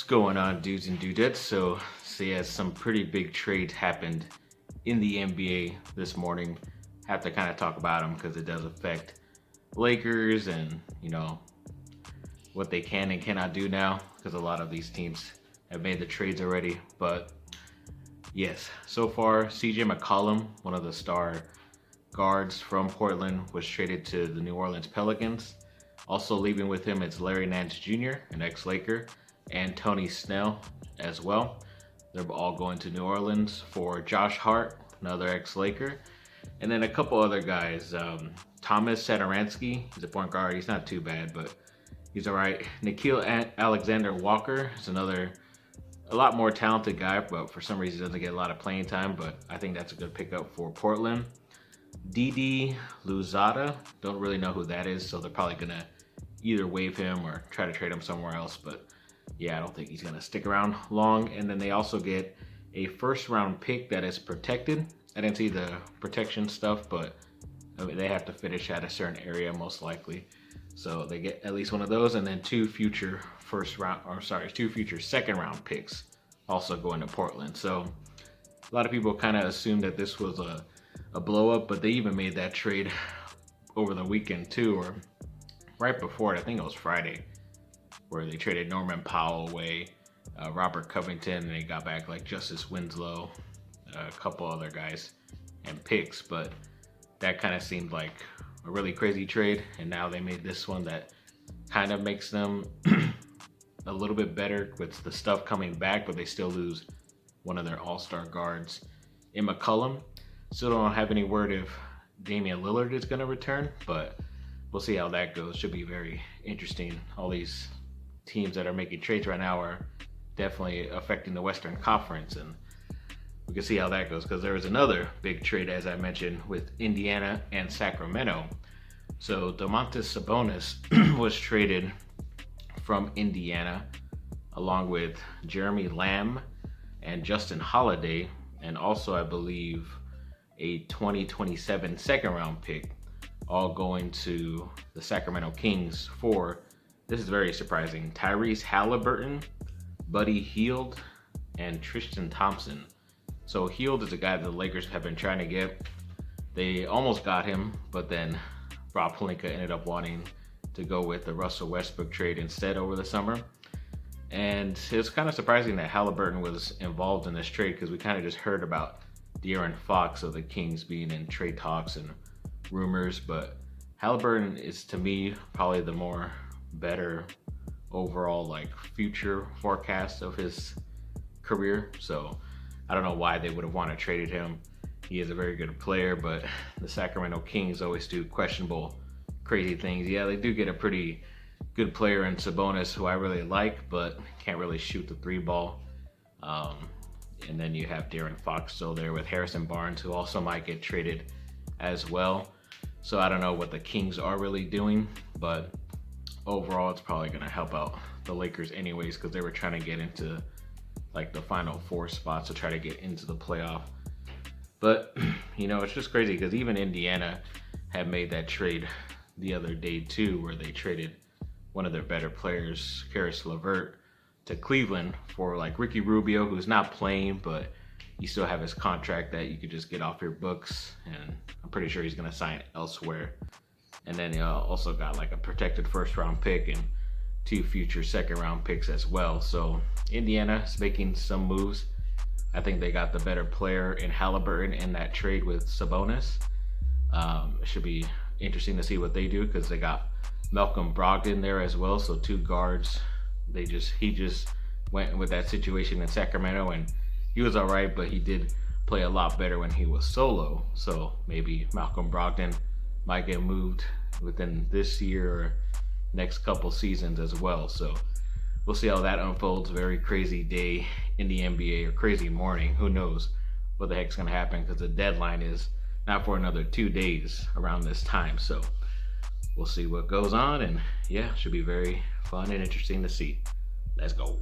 going on, dudes and dudettes? So yeah, some pretty big trades happened in the NBA this morning. Have to kind of talk about them because it does affect Lakers and, you know, what they can and cannot do now, because a lot of these teams have made the trades already. But yes, so far CJ McCollum, one of the star guards from Portland, was traded to the New Orleans Pelicans. Also leaving with him is Larry Nance Jr., an ex-Laker, and Tony Snell as well. They're all going to New Orleans for Josh Hart, another ex-Laker, and then a couple other guys. Thomas Satoransky, he's a point guard. He's not too bad, but he's all right. Nikhil Alexander-Walker is another, a lot more talented guy, but for some reason doesn't get a lot of playing time, but I think that's a good pickup for Portland. Didi Louzada, don't really know who that is, so they're probably gonna either waive him or try to trade him somewhere else, but yeah, I don't think he's gonna stick around long. And then they also get a first round pick that is protected. I didn't see the protection stuff, but I mean, they have to finish at a certain area most likely, so they get at least one of those, and then two future second round picks also going to Portland. So a lot of people kind of assumed that this was a blow up, but they even made that trade over the weekend too, or right before it. I think it was Friday, where they traded Norman Powell away, Robert Covington, and they got back like Justice Winslow, a couple other guys, and picks. But that kind of seemed like a really crazy trade, and now they made this one that kind of makes them a little bit better with the stuff coming back, but they still lose one of their all-star guards in McCollum. Still don't have any word if Damian Lillard is going to return, but we'll see how that goes. Should be very interesting. All these teams that are making trades right now are definitely affecting the Western Conference, and we can see how that goes, because there was another big trade, as I mentioned, with Indiana and Sacramento. So Domantas Sabonis was traded from Indiana along with Jeremy Lamb and Justin Holiday, and also I believe a 2027 second round pick, all going to the Sacramento Kings for, this is very surprising, Tyrese Haliburton, Buddy Hield, and Tristan Thompson. So Hield is a guy that the Lakers have been trying to get. They almost got him, but then Rob Pelinka ended up wanting to go with the Russell Westbrook trade instead over the summer. And it's kind of surprising that Haliburton was involved in this trade, because we kind of just heard about De'Aaron Fox of the Kings being in trade talks and rumors, but Haliburton is, to me, probably the more better overall like future forecast of his career. So I don't know why they would have wanted to traded him. He is a very good player, but the Sacramento Kings always do questionable, crazy things. Yeah, they do get a pretty good player in Sabonis, who I really like, but can't really shoot the three ball. And then you have De'Aaron Fox still there with Harrison Barnes, who also might get traded as well. So I don't know what the Kings are really doing, but overall it's probably going to help out the Lakers anyways, because they were trying to get into like the final four spots to try to get into the playoff. But you know, it's just crazy, because even Indiana had made that trade the other day too, where they traded one of their better players, Karis LeVert, to Cleveland for like Ricky Rubio, who's not playing, but you still have his contract that you could just get off your books, and I'm pretty sure he's going to sign elsewhere. And then you also got like a protected first round pick and two future second round picks as well. So Indiana is making some moves. I think they got the better player in Haliburton in that trade with Sabonis. It should be interesting to see what they do, because they got Malcolm Brogdon there as well, so two guards. He just went with that situation in Sacramento, and he was all right, but he did play a lot better when he was solo. So maybe Malcolm Brogdon might get moved within this year or next couple seasons as well. So we'll see how that unfolds. Very crazy day in the NBA, or crazy morning. Who knows what the heck's gonna happen, because the deadline is not for another 2 days around this time. So we'll see what goes on, and yeah, should be very fun and interesting to see. Let's go.